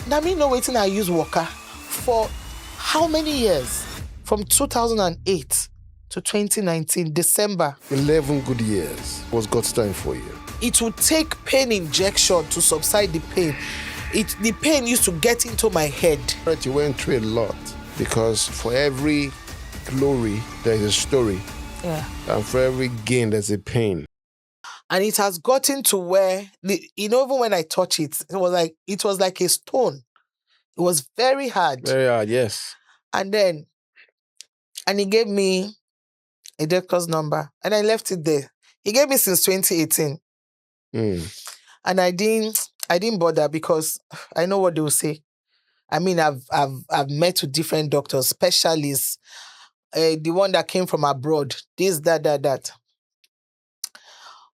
Now me know waiting I use Walker for how many years? From 2008 to 2019, December. 11 good years was God's time for you. It would take pain injection to subside the pain. The pain used to get into my head. You went through a lot because for every glory, there is a story. Yeah. And for every gain, there's a pain. And it has gotten to where, even when I touch it, it was like a stone. It was very hard. Very hard, yes. And he gave me a doctor's number, and I left it there. He gave me since 2018. And I didn't bother because I know what they will say. I mean, I've met with different doctors, specialists, the one that came from abroad, this, that.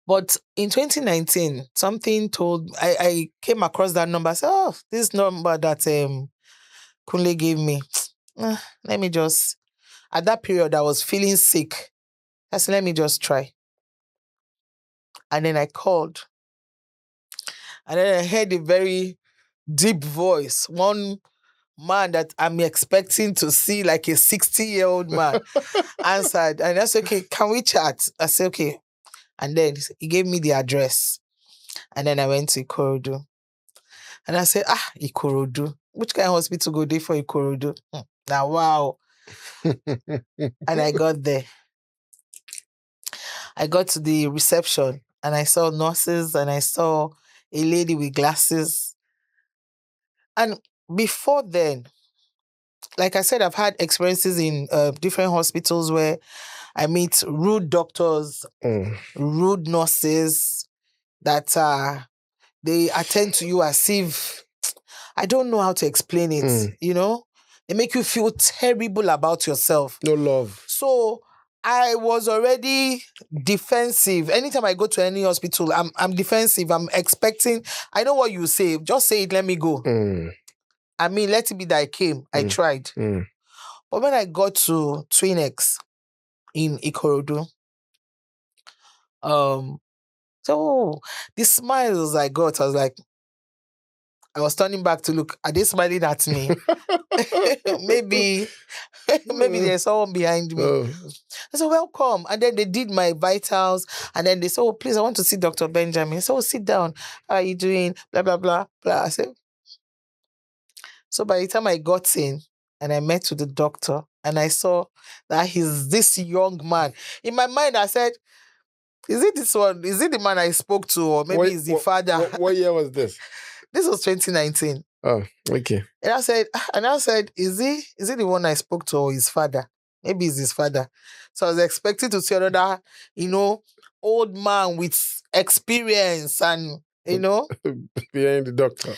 But in 2019, something told I came across that number. I said, oh, this number that Kunle gave me. Let me just. At that period, I was feeling sick. I said, let me just try. And then I called. And then I heard a very deep voice. One man that I'm expecting to see, like a 60-year-old man, answered. And I said, okay, can we chat? I said, okay. And then he gave me the address. And then I went to Ikorodu. And I said, Ikorodu. Which kind of hospital go there for Ikorodu? Now, wow. And I got there. I got to the reception and I saw nurses and I saw a lady with glasses. And before then, like I said, I've had experiences in different hospitals where I meet rude doctors, rude nurses that they attend to you as if, I don't know how to explain it, They make you feel terrible about yourself. No love. So I was already defensive. Anytime I go to any hospital, I'm defensive. I'm expecting, I know what you say. Just say it, let me go. I mean, let it be that I came. I tried. But when I got to Twinex in Ikorodu, so the smiles I got, I was like, I was turning back to look, are they smiling at me? Maybe there's someone behind me. I said, welcome. And then they did my vitals. And then they said, oh, please, I want to see Dr. Benjamin. I said, oh, sit down. How are you doing? Blah, blah, blah, blah. I said, so by the time I got in and I met with the doctor and I saw that he's this young man, in my mind, I said, is it this one? Is it the man I spoke to? Or maybe it's the father? What year was this? This was 2019. Oh, okay. And I said, is he the one I spoke to or his father? Maybe it's his father. So I was expecting to see another, old man with experience and, behind the doctor.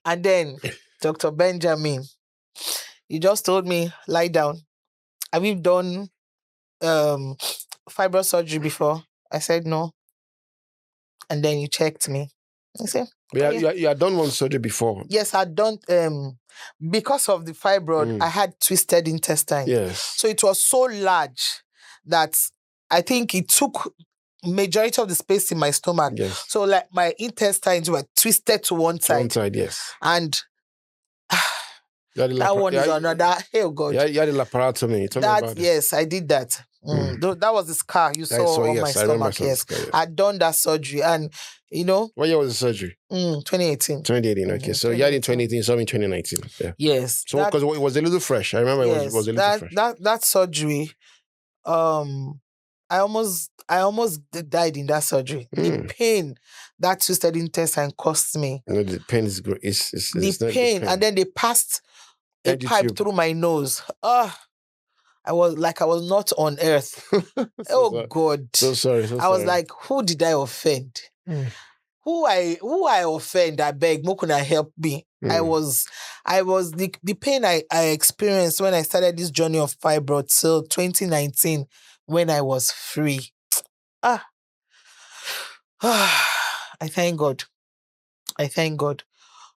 And then Dr. Benjamin, he just told me, lie down. Have you done fibroid surgery before? I said, no. And then he checked me. I said, you had done one surgery before. Yes, I'd done, because of the fibroid, I had twisted intestine. Yes. So it was so large that I think it took majority of the space in my stomach. Yes. So like my intestines were twisted to one side. One side, yes. And that one is another, oh God. You had a laparotomy. Tell me about it. Yes, I did that. That was the scar you saw on my stomach. Yes, I'd done that surgery, and What year was the surgery? 2018. 2018. Okay, so you had in 2018, so in 2019. Yeah. Yes. So because it was a little fresh, I remember it was a little fresh. That surgery, I almost died in that surgery. The pain that twisted intestine cost me. The pain is great. The pain, and then they passed a pipe through my nose. I was not on earth. Sorry. God. So sorry. I was like, who did I offend? Who I offend, I beg, Mokuna help me. I was the pain I experienced when I started this journey of fibroid till 2019 when I was free. I thank God.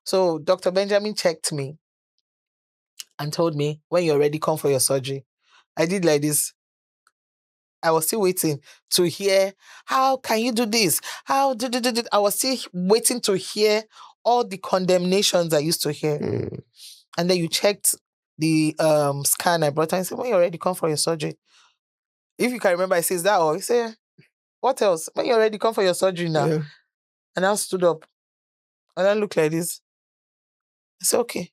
So Dr. Benjamin checked me and told me, when you're ready, come for your surgery. I did like this. I was still waiting to hear, how can you do this? I was still waiting to hear all the condemnations I used to hear. And then you checked the scan I brought and I said, when you're ready, come for your surgery. If you can remember, I says that, or you say, what else? When you're ready, come for your surgery now. Yeah. And I stood up and I looked like this. I said, okay.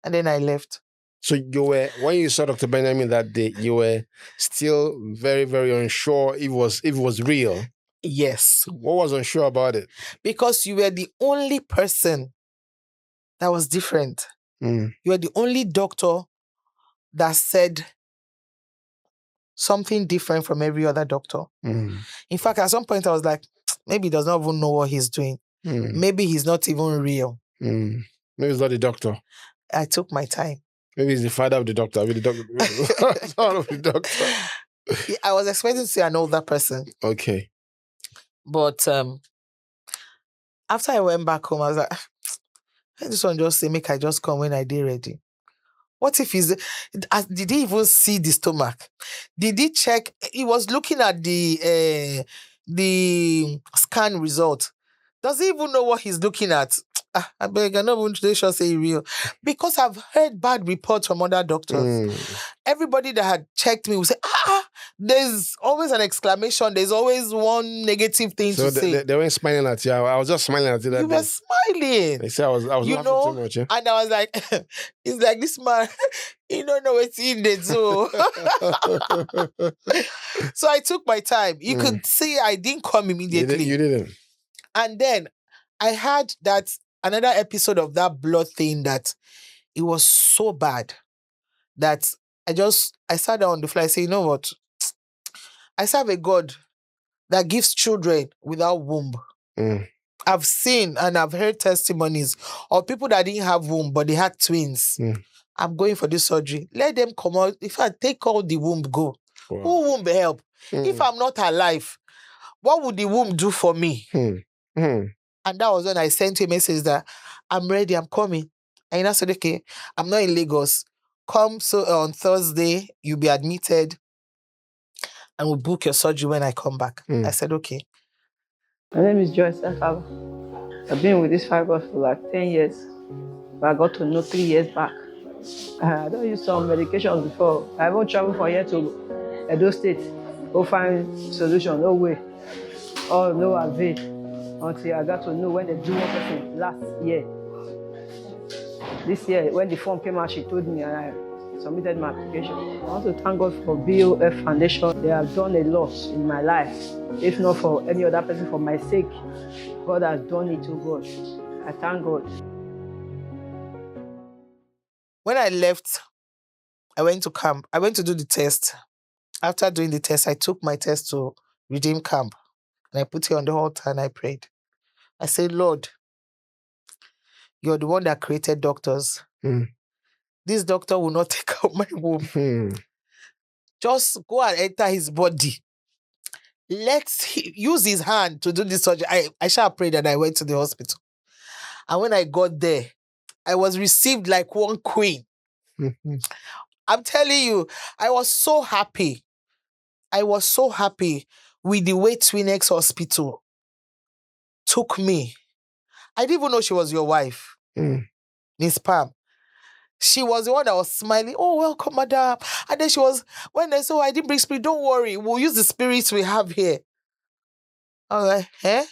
And then I left. So you were, when you saw Dr. Benjamin that day, you were still very, very unsure if it was real. Yes. What was unsure about it? Because you were the only person that was different. You were the only doctor that said something different from every other doctor. In fact, at some point I was like, maybe he does not even know what he's doing. Maybe he's not even real. Maybe he's not the doctor. I took my time. Maybe he's the father of the doctor. Maybe the doctor, son of the doctor. I was expecting to see an older person. Okay. But after I went back home, I was like, this one just say, make I just come when I did ready. What if did he even see the stomach? Did he check? He was looking at the scan result. Does he even know what he's looking at? I beg, I know they should say real. Because I've heard bad reports from other doctors. Everybody that had checked me would say, there's always an exclamation. There's always one negative thing to say. They weren't smiling at you. I was just smiling at you that You day. were smiling. They said I was laughing too much. Yeah? And I was like, it's like this man, he don't know what's in there. So. So I took my time. You could see I didn't come immediately. You didn't. And then I had another episode of that blood thing that it was so bad that I sat down on the floor. I said, you know what? I serve a God that gives children without womb. I've seen and I've heard testimonies of people that didn't have womb, but they had twins. I'm going for this surgery. Let them come out. If I take all the womb, go. Wow. Who womb help? If I'm not alive, what would the womb do for me? And that was when I sent you a message that I'm ready, I'm coming. And I said, okay, I'm not in Lagos. Come on Thursday, you'll be admitted and we'll book your surgery when I come back. I said, okay. My name is Joyce Efaba. I've been with this fibroid for like 10 years, but I got to know 3 years back. I don't use some medications before. I haven't traveled from here to Edo State. Go find solution, no way. Or no avail. Until I got to know when they do one person last year. This year, when the form came out, she told me and I submitted my application. I want to thank God for BOF Foundation. They have done a lot in my life. If not for any other person, for my sake, God has done it to God. I thank God. When I left, I went to camp. I went to do the test. After doing the test, I took my test to Redeem Camp. And I put it on the altar and I prayed. I said, Lord, you're the one that created doctors. This doctor will not take out my womb. Just go and enter his body. Let's use his hand to do this surgery. I shall prayed and I went to the hospital. And when I got there, I was received like one queen. I'm telling you, I was so happy. I was so happy with the way Twinex Hospital took me. I didn't even know she was your wife, Miss Pam. She was the one that was smiling. Oh, welcome, madam. And then she was, when they said, I didn't bring spirit, don't worry. We'll use the spirits we have here. I was like,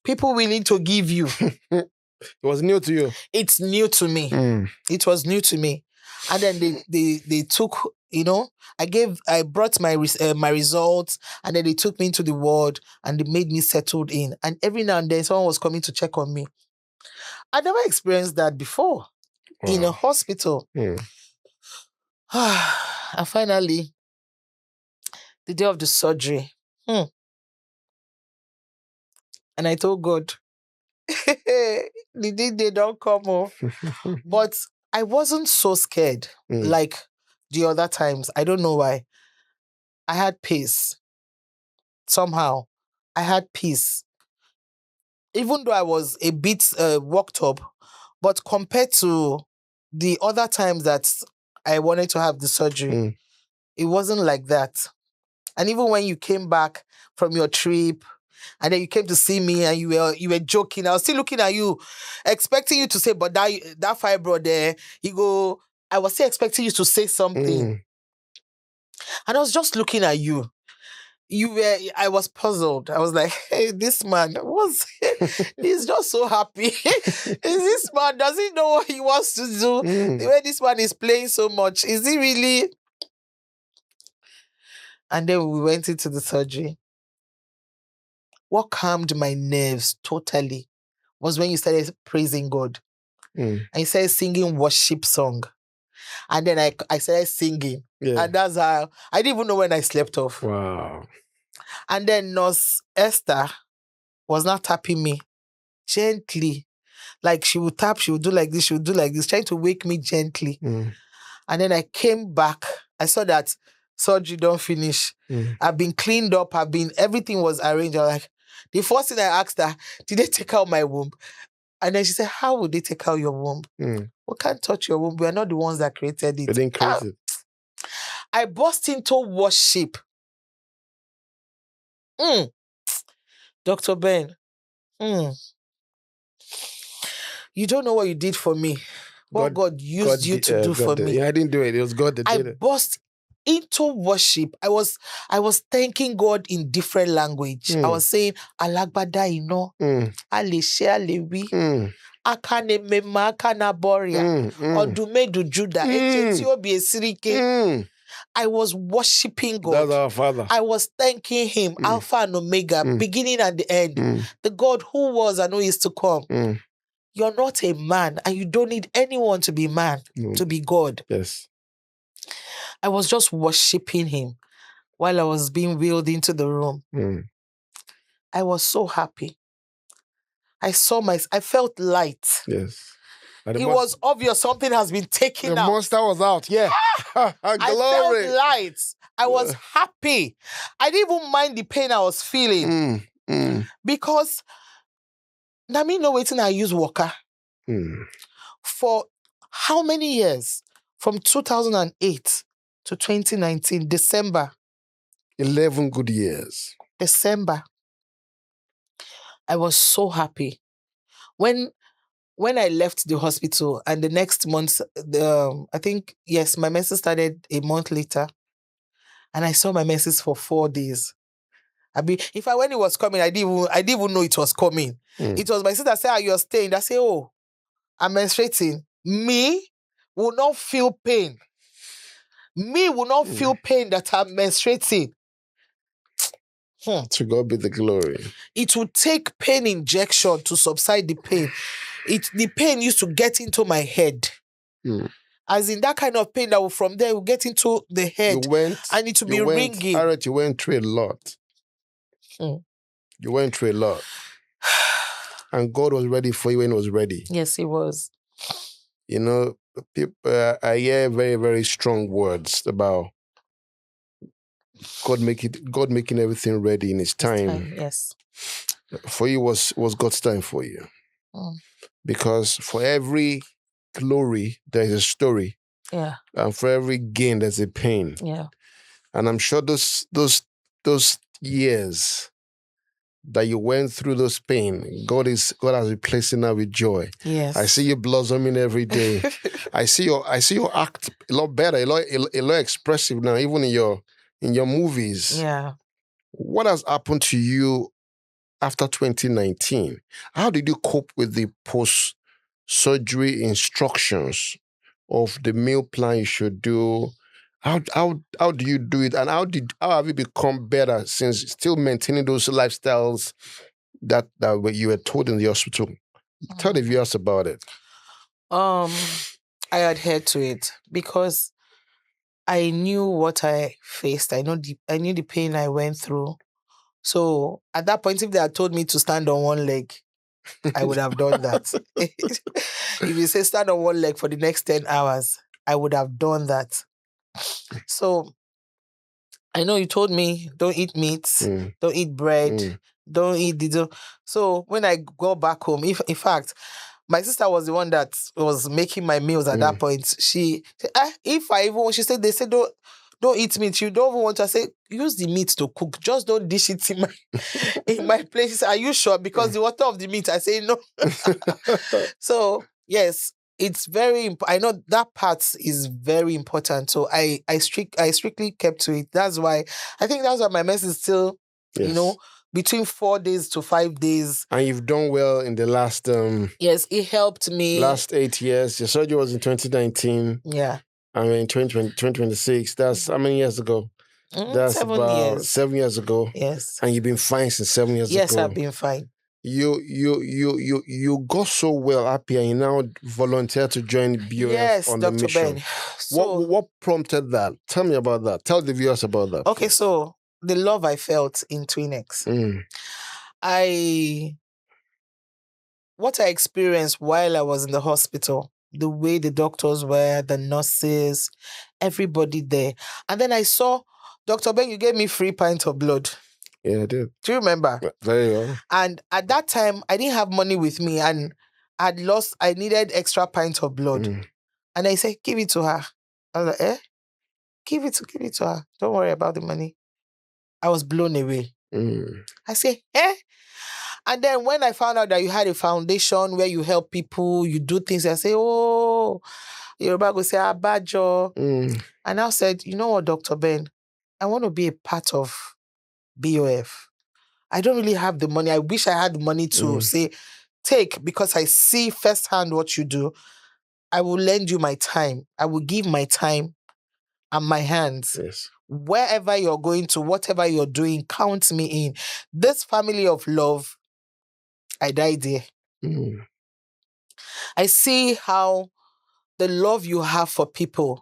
people willing to give you. It was new to you. It's new to me. It was new to me. And then they took, I brought my results and then they took me into the ward and they made me settled in. And every now and then someone was coming to check on me. I never experienced that before in a hospital. And finally, the day of the surgery, and I told God, the day they don't come off. But I wasn't so scared like the other times. I don't know why. I had peace. Somehow, I had peace. Even though I was a bit worked up, but compared to the other times that I wanted to have the surgery, it wasn't like that. And even when you came back from your trip, And then you came to see me and you were joking. I was still looking at you, expecting you to say, but that fibroid there, I was still expecting you to say something. Mm. And I was just looking at you. I was puzzled. I was like, hey, this man he's just so happy. Is this man, does he know what he wants to do? The way this man is playing so much, is he really? And then we went into the surgery. What calmed my nerves totally was when you started praising God. And you started singing worship song. And then I started singing. Yeah. And that's how, I didn't even know when I slept off. Wow. And then Nurse Esther was not tapping me gently. Like she would tap, she would do like this, she would do like this, trying to wake me gently. And then I came back. I saw that surgery don't finish. I've been cleaned up. Everything was arranged. I was like, the first thing I asked her, did they take out my womb? And then she said, how would they take out your womb? We can't touch your womb. We are not the ones that created it. They didn't create it. I burst into worship. Dr. Ben, you don't know what you did for me. What God used you to do for me. Yeah, I didn't do it. It was God that did it. I burst into worship. I was thanking God in different language. I was saying, Alagbada ino, Aleshe Alewi, Akane Mema, Akana Boria, Odumedu Judah, Echeti Obi Esirike. I was worshiping God. That's our Father. I was thanking Him, Alpha and Omega, beginning and the end. The God who was and who is to come. You're not a man, and you don't need anyone to be man, to be God. Yes. I was just worshiping Him while I was being wheeled into the room. I was so happy. I felt light. Yes. It was obvious something has been taken out. The monster was out, yeah. Glory. I felt light. I was happy. I didn't even mind the pain I was feeling. Because now me know waiting I use Walker. For how many years? From 2008 to 2019, December. 11 good years. December. I was so happy. When I left the hospital and the next month, I think, yes, my menses started a month later. And I saw my menses for 4 days. When it was coming, I didn't even know it was coming. It was my sister said, you're staying. I say, oh, I'm menstruating. Me will not feel pain. Me will not feel pain that I'm menstruating. To God be the glory. It would take pain injection to subside the pain. The pain used to get into my head. As in that kind of pain that will from there will get into the head. And it will be ringing. Harriet, you went through a lot. You went through a lot. And God was ready for you when He was ready. Yes, He was. You know, people, I hear very, very strong words about God making everything ready in His time. Yes. For you was God's time for you. Because for every glory, there is a story. Yeah. And for every gain, there's a pain. Yeah. And I'm sure those years that you went through those pain, God has replaced it now with joy. Yes. I see you blossoming every day. I see you act a lot better, a lot expressive now, even in your movies. Yeah. What has happened to you after 2019? How did you cope with the post-surgery instructions of the meal plan you should do? How do you do it? And how have you become better since still maintaining those lifestyles that you were told in the hospital? Tell the viewers about it. I adhered to it because I knew what I faced. I knew the pain I went through. So at that point, if they had told me to stand on one leg, I would have done that. If you say stand on one leg for the next 10 hours, I would have done that. So I know you told me don't eat meat, don't eat bread, don't eat diesel. So when I go back home, in fact, my sister was the one that was making my meals at that point. She said, she said, they said, don't eat meat. You don't even want to say, use the meat to cook. Just don't dish it in my places. Are you sure? Because the water of the meat, I say no. So, yes, it's very important. I know that part is very important. So I strictly kept to it. That's why my mess is still, Yes. between 4 days to 5 days. And you've done well in the last Yes, it helped me. last 8 years. Your surgery was in 2019. Yeah. And we're in 2026. That's how many years ago? That's 7 about years. 7 years ago. Yes. And you've been fine since 7 years ago. Yes, I've been fine. You got so well happy and you now volunteered to join BOF on Dr. the mission. Ben. So, What prompted that? Tell me about that. Tell the viewers about that. Okay, please. so the love I felt in Twinix. What I experienced while I was in the hospital, the way the doctors were, the nurses, everybody there. And then I saw, Dr. Ben, you gave me 3 pints of blood. Yeah, I did. Do you remember? Very well. And at that time, I didn't have money with me and I needed extra pints of blood. And I said, give it to her. I was like, Give it to her. Don't worry about the money. I was blown away. I say, And then when I found out that you had a foundation where you help people, you do things, I say, oh, Yoruba go say, Abajo. And I said, you know what, Dr. Ben, I want to be a part of BOF. I don't really have the money. I wish I had the money to say, take, because I see firsthand what you do. I will lend you my time. I will give my time and my hands. Yes. Wherever you're going to, whatever you're doing, count me in. This family of love, I died there. I see how the love you have for people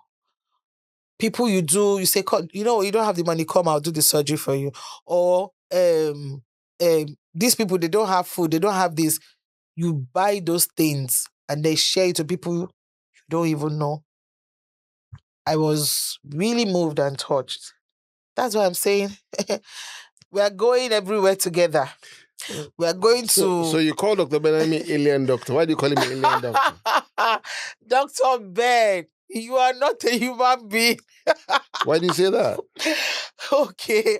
you do, you say, you don't have the money, come, I'll do the surgery for you. Or these people, they don't have food, they don't have this. You buy those things and they share it to people you don't even know. I was really moved and touched. That's what I'm saying. We are going everywhere together. We are going to... So you call Dr. Ben alien doctor. Why do you call him alien doctor? Dr. Ben, you are not a human being. Why do you say that? Okay.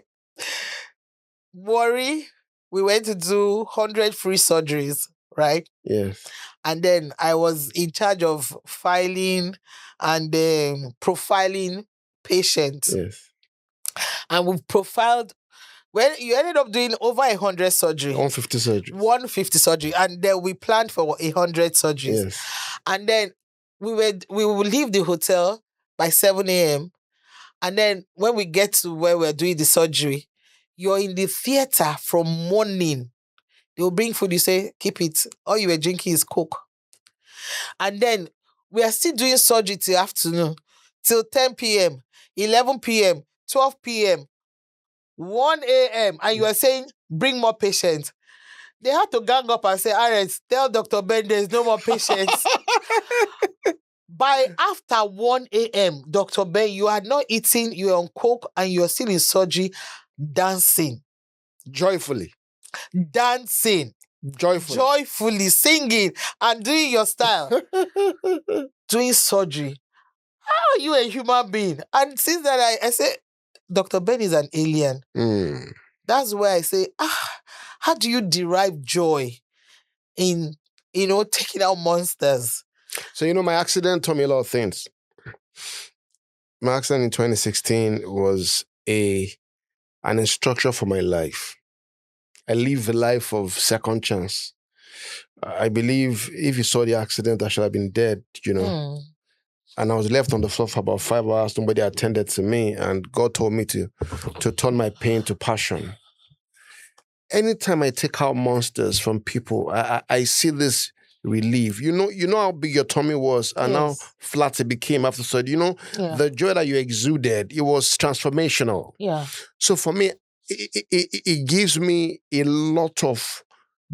Worry, we went to do 100 free surgeries, right? Yes. And then I was in charge of filing and profiling patients. Yes. And we profiled, well, you ended up doing over 100 surgery. 150 surgeries. 150 surgery. And then we planned for 100 surgeries. Yes. And then we would leave the hotel by 7 a.m. And then when we get to where we're doing the surgery, you're in the theater from morning. They'll bring food, you say, keep it. All you were drinking is Coke. And then we are still doing surgery till afternoon, till 10 p.m., 11 p.m., 12 p.m., 1 a.m. And you are saying, bring more patients. They had to gang up and say, all right, tell Dr. Ben there's no more patients. By after 1 a.m., Dr. Ben, you are not eating, you're on Coke, and you're still in surgery, dancing. Joyfully. Dancing. Joyfully singing and doing your style. Doing surgery. How are you a human being? And since that, I say, Dr. Ben is an alien. That's where I say, how do you derive joy in, taking out monsters? So, my accident taught me a lot of things. My accident in 2016 was an instruction for my life. I live a life of second chance. I believe if you saw the accident, I should have been dead, And I was left on the floor for about 5 hours. Nobody attended to me. And God told me to turn my pain to passion. Anytime I take out monsters from people, I see this relief. You know how big your tummy was and how flat it became after surgery. The joy that you exuded, it was transformational. Yeah. So for me, it gives me a lot of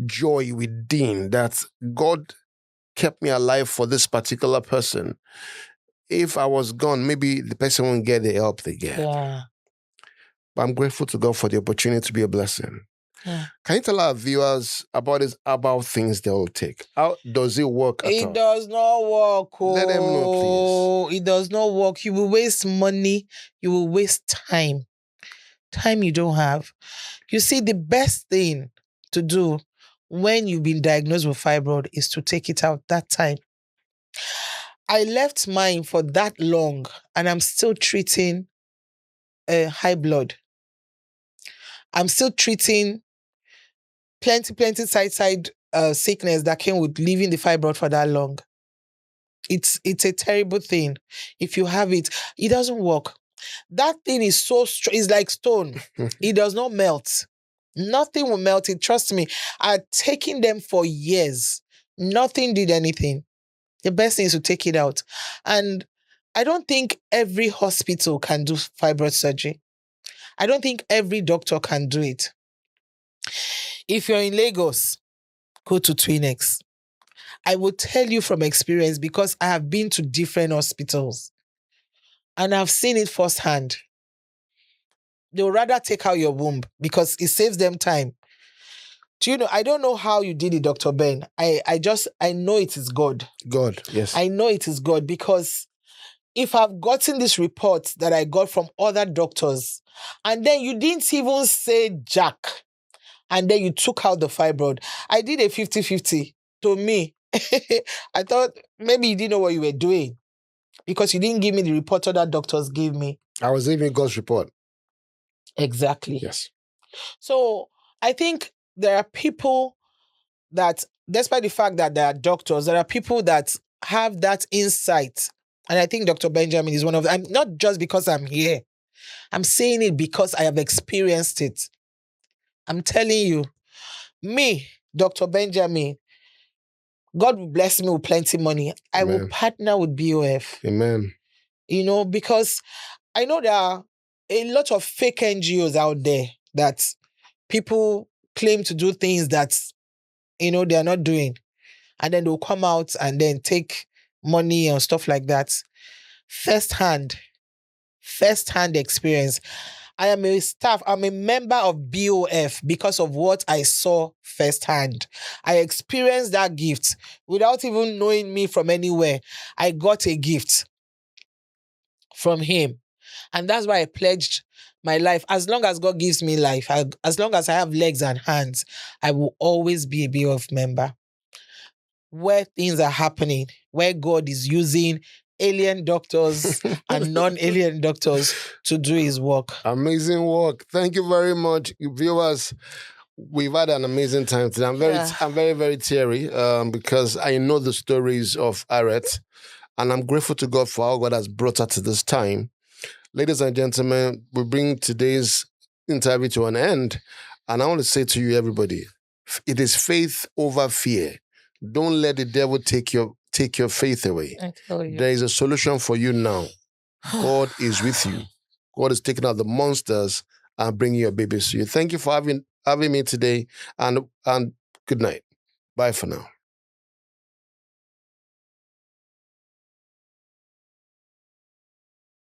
joy within that God kept me alive for this particular person. If I was gone, maybe the person won't get the help they get. Yeah. But I'm grateful to God for the opportunity to be a blessing. Can you tell our viewers about these herbal things they'll take? How does it work at all? It does not work. Let them know, please. It does not work. You will waste money. You will waste time. Time you don't have. You see, the best thing to do when you've been diagnosed with fibroid is to take it out that time. I left mine for that long and I'm still treating high blood. I'm still treating plenty side sickness that came with leaving the fibroid for that long. It's a terrible thing. If you have it, it doesn't work. That thing is so strong. It's like stone. It does not melt. Nothing will melt it. Trust me. I've taken them for years. Nothing did anything. The best thing is to take it out. And I don't think every hospital can do fibroid surgery. I don't think every doctor can do it. If you're in Lagos, go to Twinex. I will tell you from experience because I have been to different hospitals and I've seen it firsthand. They'll rather take out your womb because it saves them time. Do you know, I don't know how you did it, Dr. Ben. I know it is God. God, yes. I know it is God because if I've gotten this report that I got from other doctors and then you didn't even say jack and then you took out the fibroid, I did a 50-50 to me. I thought maybe you didn't know what you were doing because you didn't give me the report other doctors gave me. I was leaving God's report. Exactly. Yes. So I think there are people that, despite the fact that there are doctors, there are people that have that insight. And I think Dr. Benjamin is one of them. Not just because I'm here. I'm saying it because I have experienced it. I'm telling you, me, Dr. Benjamin, God will bless me with plenty money. Amen. I will partner with BOF. Amen. You know, because I know there are a lot of fake NGOs out there that people claim to do things that, you know, they are not doing. And then they'll come out and then take money and stuff like that. First-hand experience. I am I'm a member of BOF because of what I saw firsthand. I experienced that gift without even knowing me from anywhere. I got a gift from him. And that's why I pledged my life. As long as God gives me life, as long as I have legs and hands, I will always be a BOF member. Where things are happening, where God is using alien doctors and non-alien doctors to do his work. Amazing work. Thank you very much, viewers. We've had an amazing time today. I'm very teary because I know the stories of Aret, and I'm grateful to God for how God has brought her to this time. Ladies and gentlemen, we bring today's interview to an end, and I want to say to you, everybody, it is faith over fear. Don't let the devil take your faith away. I tell you. There is a solution for you now. God is with you. God is taking out the monsters and bringing your babies to you. Thank you for having me today, and good night. Bye for now.